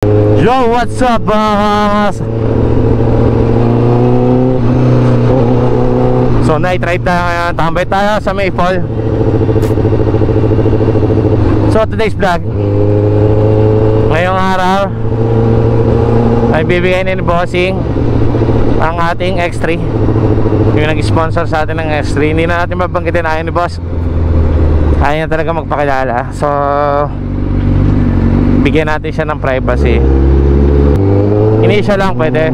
Yo, what's up, So night ride tayo ngayon. Tambay tayo sa Maple. So today's vlog, ngayong araw ay bibigay ni Bossing ang ating X3, yung nag-sponsor sa atin ng X3. Hindi na natin mabanggitin, ayaw ni Boss, ayaw niya talaga magpakilala. So bigyan natin siya ng privacy. Initial lang pwede.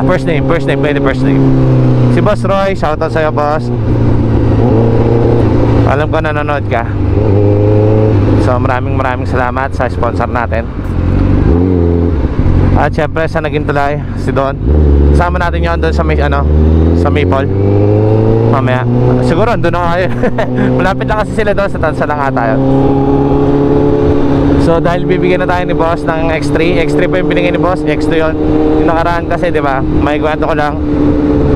First name pwede, first name. Si Boss Roy, shoutout sa'yo, boss. Alam ko nanonood ka. So maraming salamat sa sponsor natin. At syempre sa naging tulay, si Don. Sama natin yon doon sa sa Maple. Mamaya siguro doon na kayo. Malapit lang kasi sila doon, sa Tansa lang ata yun. So dahil bibigyan na tayo ni Boss ng X3 pa yung binigay ni Boss, X2 yun. Yung nakaraan kasi, di ba, may kwento ko lang,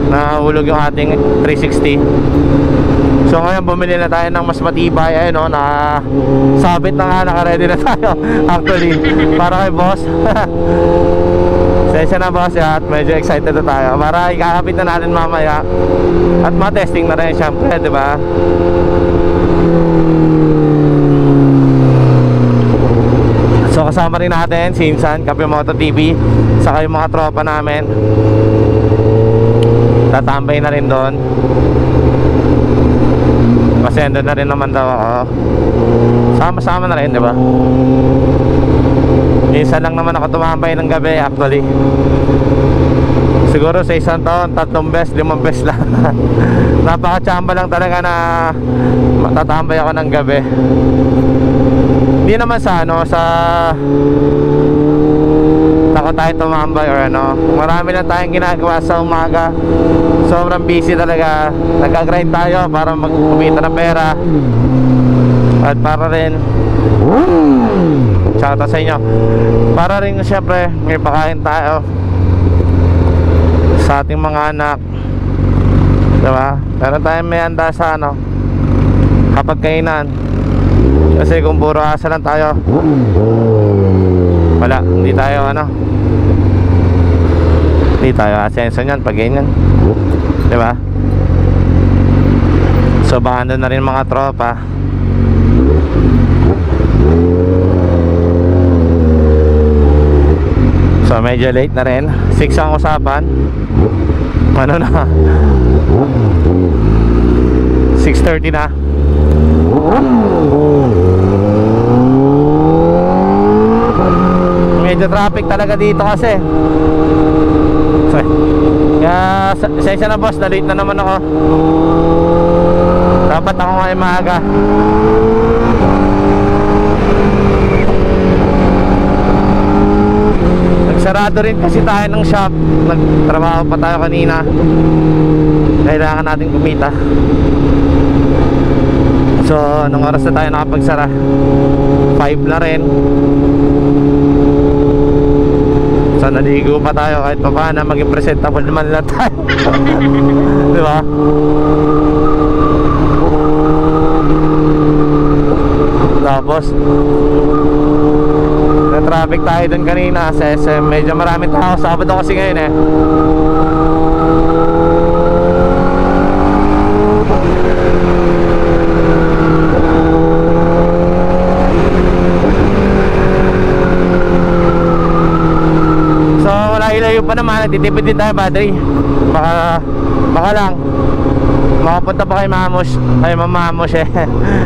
nahulog yung ating 360. So ngayon bumili na tayo ng mas matibay. Ayun o, sabit na nga, naka-ready na tayo actually, para kay Boss. Sensya na, Boss, at medyo excited na tayo para ikakapit na natin mamaya. At ma-testing na rin syempre, di ba? So kasama rin natin si Insan, Kape Moto TV, saka yung mga tropa namin. Tatambay na rin doon kasi andun na rin naman daw ako. Sama-sama na rin, di ba? Minsan lang naman ako tumambay ng gabi actually. Siguro sa isang taon, 3 beses, 5 beses lang. Napaka-chamba lang talaga na matatambay ako ng gabi. Hindi naman sa takot tayo tumambay or marami lang tayong ginagawa sa umaga. Sobrang busy talaga. Nag-grind tayo para kumita ng pera. At para rin, shoutout sa inyo, para rin syempre may pakain tayo sa ating mga anak, diba? Meron tayong may handa sa kapag kainan. Kasi kung puro asa lang tayo, wala, hindi tayo asenso nyan pag ganyan, diba? So baka doon na rin mga tropa. So medyo late na rin, 6 ang usapan. Ano na, 6:30 na. Medyo traffic talaga dito kasi. So, kaya sensya na, boss, na late na naman ako. Dapat ako ngayon maaga. Nagsarado rin kasi tayo ng shop. Nagtrabaho pa tayo kanina. Kailangan natin kumita. So anong oras na tayo nakapagsara? 5 na rin. So naligo pa tayo kahit pa paano, maging presentable naman lang tayo. Diba? Tapos na-traffic tayo dun kanina sa SM. Medyo maraming tao, Sabado kasi ngayon eh. Ilayo pa naman, nagtitipid din tayo battery. Baka lang makapunta pa kay Mamos, ay Mamamos eh.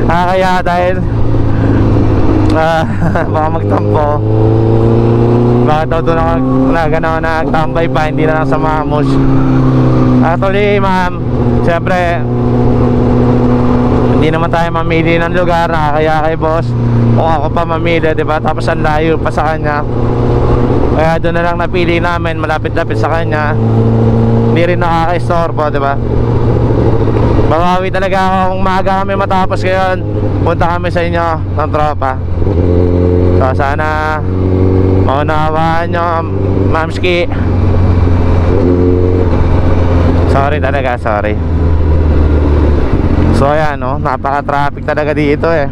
Kaya dahil baka magtampo. Baka daw doon ako nagtambay pa, hindi na lang sa Mamos. Actually, ma'am, siyempre hindi naman tayo mamili ng lugar, kaya kay boss. Kung ako pa mamili, diba? Tapos ang layo pa sa kanya, kaya doon na lang napili namin, malapit-lapit sa kanya. Hindi rin nakaka-istorbo, diba? Babawi talaga ako kung maaga kami matapos ngayon. Punta kami sa inyo ng tropa. So sana maunawaan nyo, Mamski. Sorry talaga, sorry. So ayan, napaka-traffic talaga dito eh.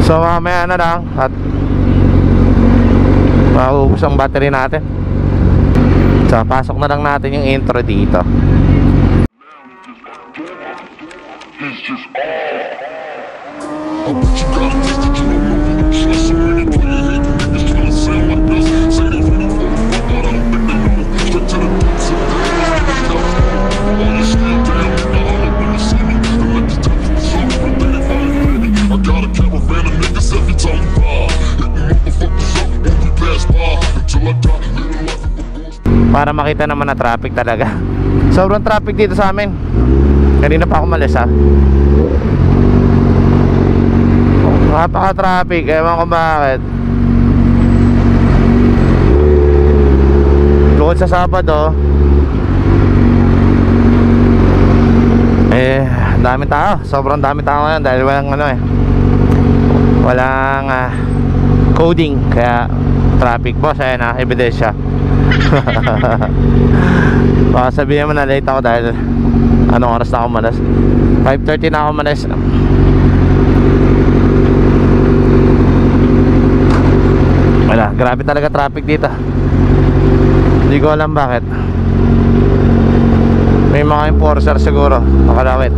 So mamaya na lang at mauubos ang battery natin. So pasok na lang natin yung intro dito. Para makita naman na traffic talaga. Sobrang traffic dito sa amin. Kanina pa ako malis ha. Napaka-traffic, ewan ko bakit. Bukod sa Sabado, daming tao. Sobrang daming tao ngayon dahil walang walang coding. Kaya traffic boss, ayan na, ebidensya. Baka sabihin mo na late ako dahil anong oras na ako malas? 5:30 na ako malas. Wala, grabe talaga traffic dito. Hindi ko alam bakit. May mga enforcer siguro nakalawit.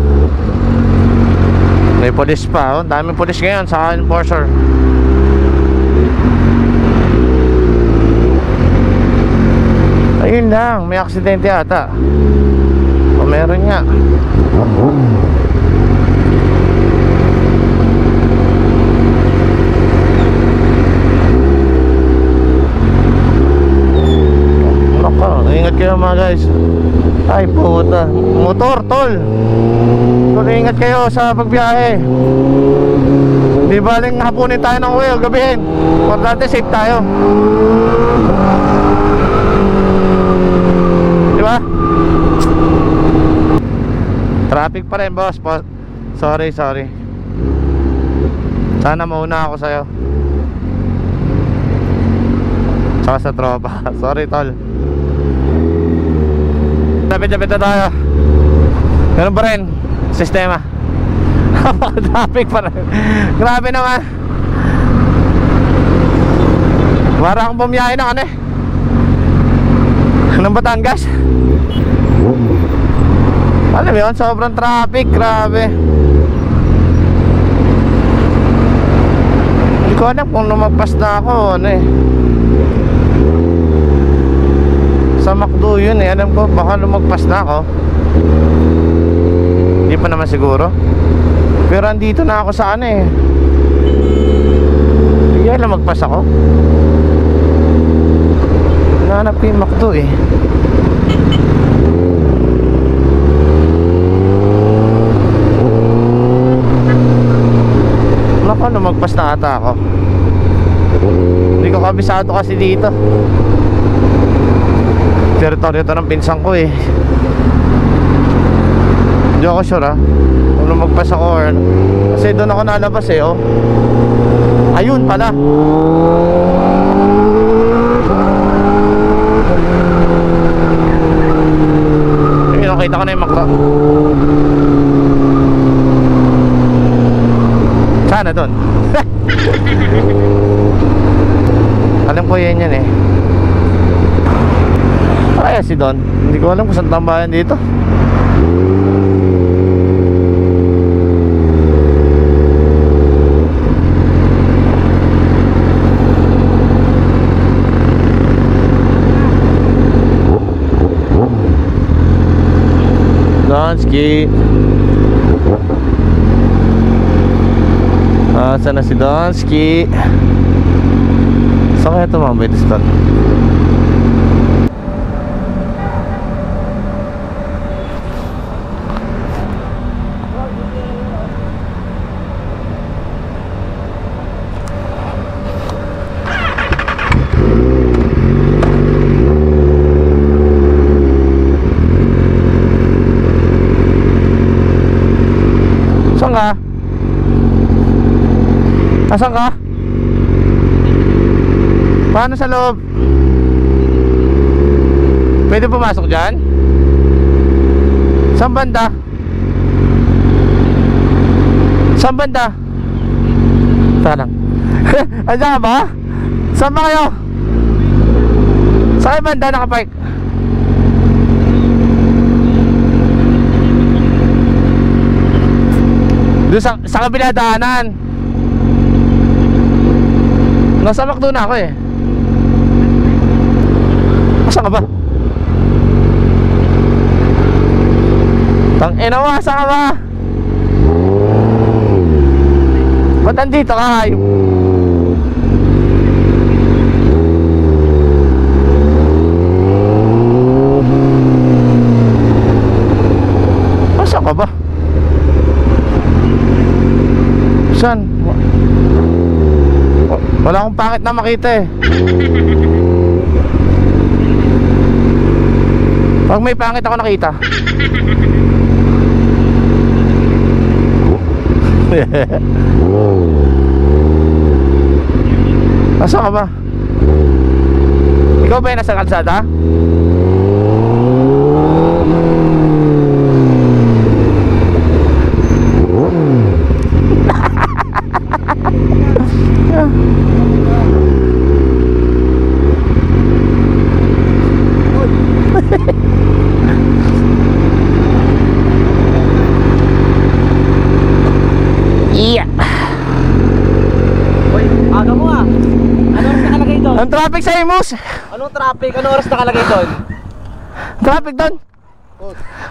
May police pa, daming police ngayon sa enforcer. Ayun lang, may aksidente ata. O meron nga. Naka, ingat kayo mga guys. Ay puta, motor tol. Tol, ingat kayo sa pagbiyahe. Di baling hapunin tayo ng uwi o gabihin. Importante safe tayo. Traffic pa rin boss. Sorry. Sana mauna ako sa'yo. Saka sa tropa. Sorry tol. Lapit-lapit na tayo. Ganun pa rin sistema. Traffic pa rin. Grabe naman. Para akong bumiyahe ng ng Batangas. Alam mo yun, sobrang traffic, grabe. Hindi ko alam kung lumagpas na ako, sa McDo yun alam ko, baka lumagpas na ako. Hindi pa naman siguro. Pero andito na ako sa Hindi lumagpas ako. Hinahanap ko yung McDo Lumagpas na ata ako. Hindi ko kabisado kasi dito. Teritoryo ito ng pinsan ko Hindi ako sure kung lumagpas ako or kasi doon ako nalabas Ayun pala. Nakita ko na yung makro. Sana doon. Alam ko yan Kaya si Don. Hindi ko alam kung saan tambayan dito. Donski. Sana si Donski. Saan kaya tumambay dito? Saan ka? Asan ka? Paano sa loob? Pwede pumasok dyan? Saan banda? Saan banda? Saka lang. Andiyan ka ba? Saan ba kayo? Sa kayo banda nakapark? Doon sa kabila daanan. Nasa McDo na ako eh. Asan ka ba? Tangina mo, asan ka ba? Ba't andito ka? Asan ka ba? Saan? Wala akong pangit na makita eh. Pag may pangit ako nakita. Nasaan ka ba? Ikaw ba yung nasa kalsada? Yeah. Uy, aga mo ah. Ano oras nakalagay doon? Ang traffic sa Imus. Anong traffic? Anong oras nakalagay doon? Traffic doon.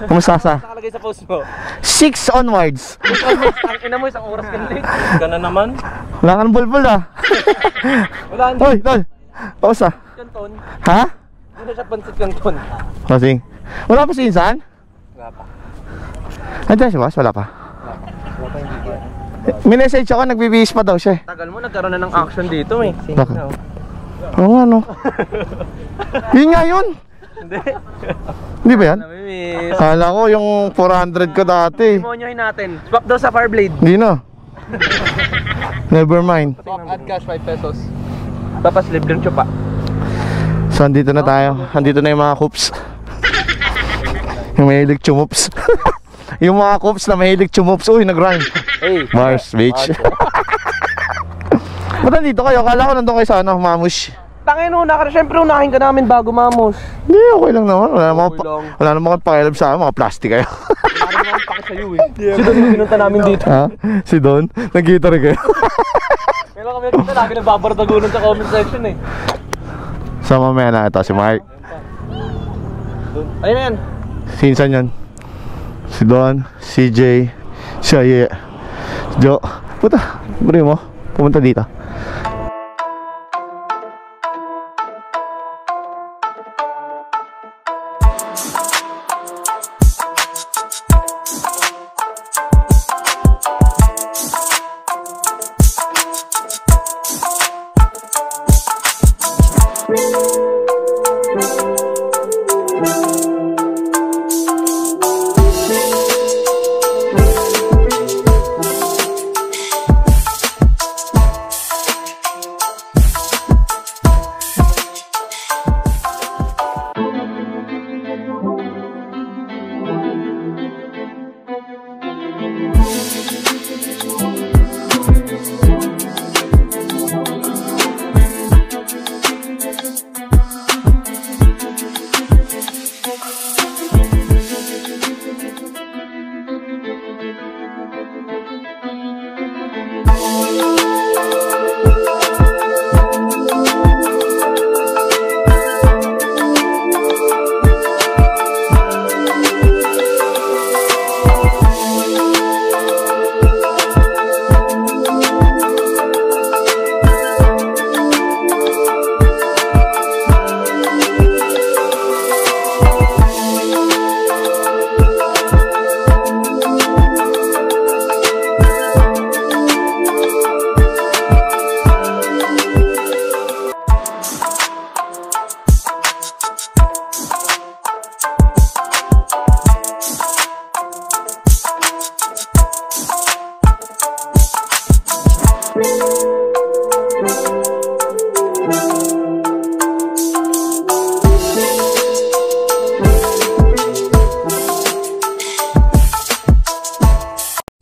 Kumusta sa? Nakalagay sa post mo. 6 onwards. Ang ina mo, isang oras ka late. Gana naman. Wala kang bulbul ah. Wala ang Hoy, tol. Pausa. kanton. Ha? Hindi na siya pansit kanton. Kasing. Wala pa si Insan? Wala pa. Andiyan si boss? Wala pa. Wala pa hindi yan. May message ako, nagbibihis pa daw siya eh. Tagal mo, nagkaroon na ng action dito eh. Bakit? Oo nga no. Yun nga yun. Hindi. Hindi ba yan? Namimiss. Kala ko yung 400 ko dati. Demonyohin natin. Swap daw sa Fireblade. Hindi na. Never mind. Swap, add cash 5 pesos. Tapos libreng chupa. So andito na tayo. Andito na yung mga coops. Yung mahilig chumups. Yung mga coops na mahilig chumups. Uy, nag-rhyme. Hey. Mars Beach. Ba't nandito kayo? Kala ko nandun kayo sa ano, Mamush. Tangin mo, syempre unahin ka namin bago mamos. Hindi, okay lang naman. Okay lang. Wala naman pakialam sa akin. Mga plastic kayo. Parang naman paki sa'yo eh. Si Don yung pinunta namin dito. Ha? Si Don? Nagkita rin kayo. Meron kami dito, lagi nagbabardagunan sa comment section eh. So mamaya na ito, si Mark. Ayun na yan. Sinsan yan? Si Don, CJ, si Aye, si Joe. Puta, bari mo, pumunta dito.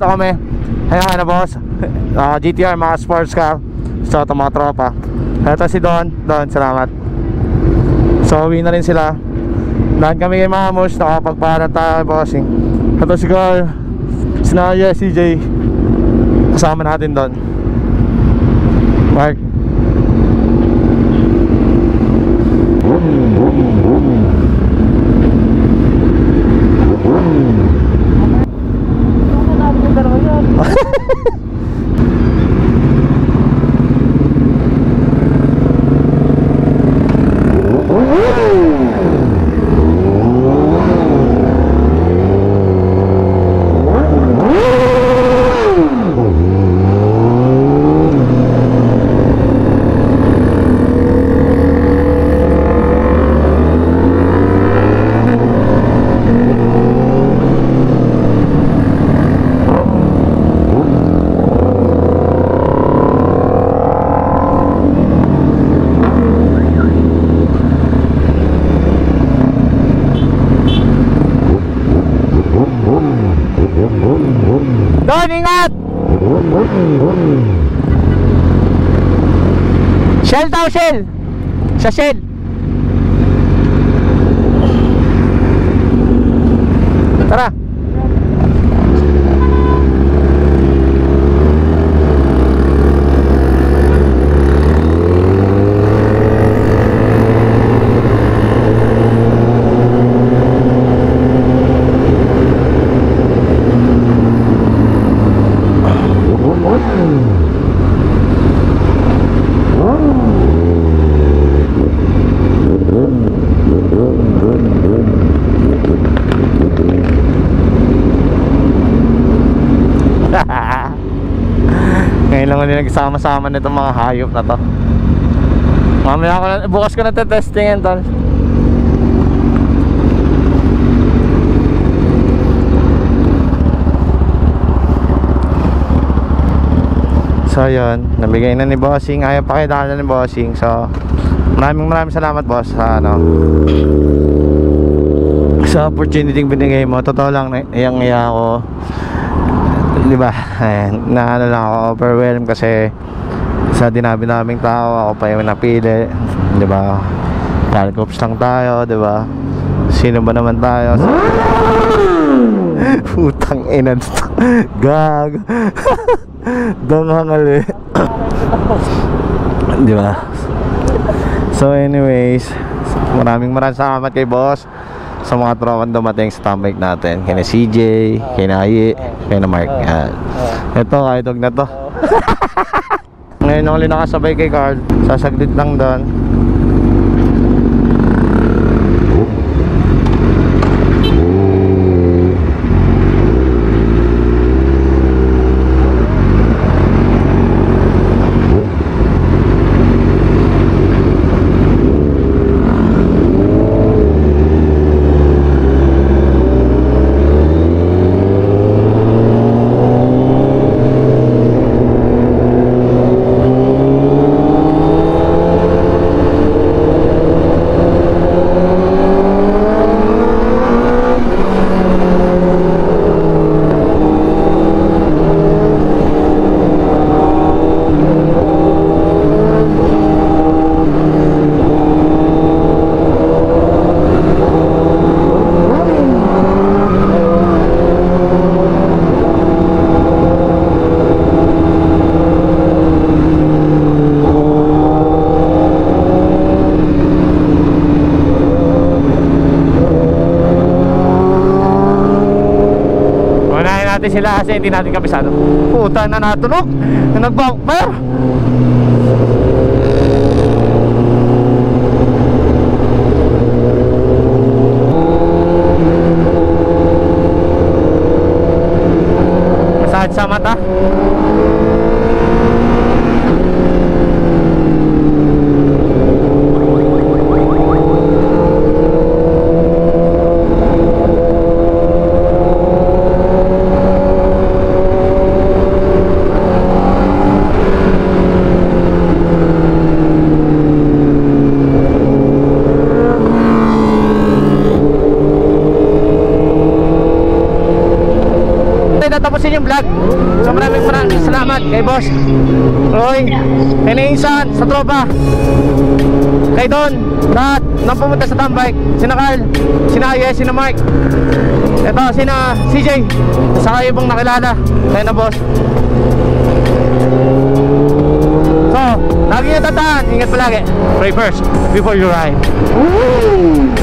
Kami. Hayaan na boss. GTR, mga sports car. So ito mga tropa. Ito si Don, salamat. So uwi na rin sila. Lahat kami kay Mamos, nakapagpahanap tayo bossing. Ito si Carl, si Naya, CJ. Kasama natin doon. Mark. Don, ingat! Shell daw, Shell! Sa Shell! Tara! Ngayon lang ulit nagsama-sama nitong mga hayop na to. Mamaya ko na, bukas ko na testingin tol. So yun, nabigay na ni Bossing. Ayaw pakita na ni Bossing. So maraming salamat boss sa sa opportunity binigay mo. Totoo lang, iyang-iya ako. Diba? Ayan, naano lang ako, overwhelmed kasi sa dinabi naming tao, ako pa yung napili. Diba? Talcops lang tayo, diba? Sino ba naman tayo? Putang ina. Gag. Dangangali. Diba? So anyways, maraming salamat kay boss sa mga tropang dumating sa tambike natin. Kaya CJ, kaya Nayi, kaya Mark. Yan. Ito, kaitog na to. Ngayon ako ulit nakasabay kay Carl. Sasaglit lang doon. Sila kasi hindi natin kabisado. Puta na natunog. Nag-bumper. Masakit sa mata. natin yung vlog. So maraming salamat kay Boss Roy, kay Insan, sa tropa, kay Don, lahat nang pumunta sa Tambike, sina Carl, sina Ayes, sina Mark, eto sina CJ, saka ibang nakilala, kaya na boss. So, lagi nyo tandaan, ingat palagi, pray first before you ride. Woo!